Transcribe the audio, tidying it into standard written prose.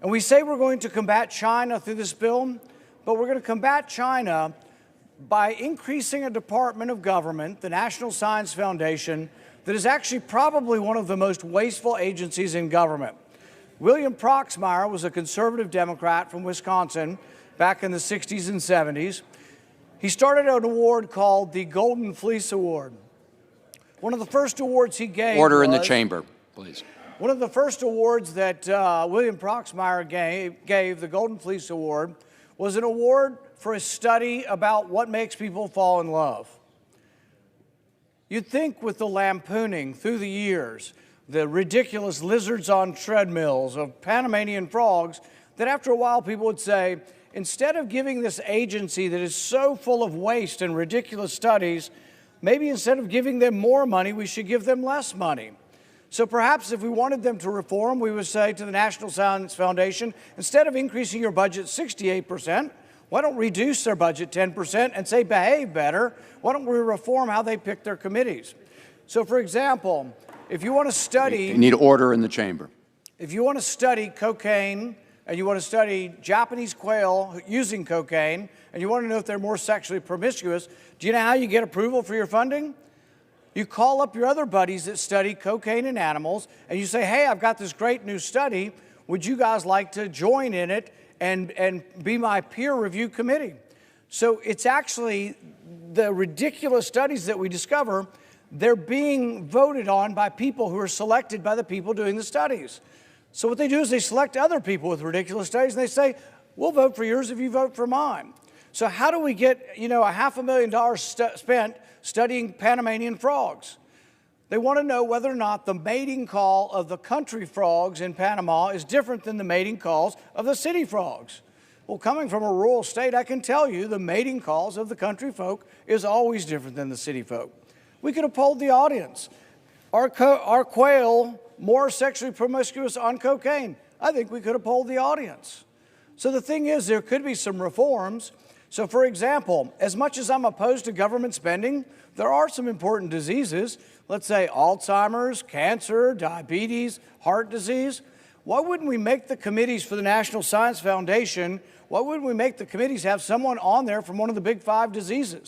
And we say we're going to combat China through this bill, but we're going to combat China by increasing a department of government, the National Science Foundation, that is actually probably one of the most wasteful agencies in government. William Proxmire was a conservative Democrat from Wisconsin back in the 60s and 70s. He started an award called the Golden Fleece Award. One of the first awards he gave Order in the chamber, please. One of the first awards that William Proxmire gave, the Golden Fleece Award, was an award for a study about what makes people fall in love. You'd think with the lampooning through the years, the ridiculous lizards on treadmills of Panamanian frogs, that after a while people would say, instead of giving this agency that is so full of waste and ridiculous studies, maybe instead of giving them more money, we should give them less money. So perhaps if we wanted them to reform, we would say to the National Science Foundation, instead of increasing your budget 68%, why don't we reduce their budget 10% and say behave better? Why don't we reform how they pick their committees? So for example, if you want to study— You need order in the chamber. If you want to study cocaine and you want to study Japanese quail using cocaine and you want to know if they're more sexually promiscuous, do you know how you get approval for your funding? You call up your other buddies that study cocaine in animals and you say, hey, I've got this great new study. Would you guys like to join in it and be my peer review committee? So it's actually the ridiculous studies that we discover, they're being voted on by people who are selected by the people doing the studies. So what they do is they select other people with ridiculous studies and they say, we'll vote for yours if you vote for mine. So how do we get, $500,000 spent studying Panamanian frogs? They want to know whether or not the mating call of the country frogs in Panama is different than the mating calls of the city frogs. Well, coming from a rural state, I can tell you the mating calls of the country folk is always different than the city folk. We could have polled the audience. Are quail more sexually promiscuous on cocaine? I think we could have polled the audience. So the thing is, there could be some reforms. So for example, as much as I'm opposed to government spending, there are some important diseases, let's say Alzheimer's, cancer, diabetes, heart disease. Why wouldn't we make the committees for the National Science Foundation, why wouldn't we make the committees have someone on there from one of the big 5 diseases?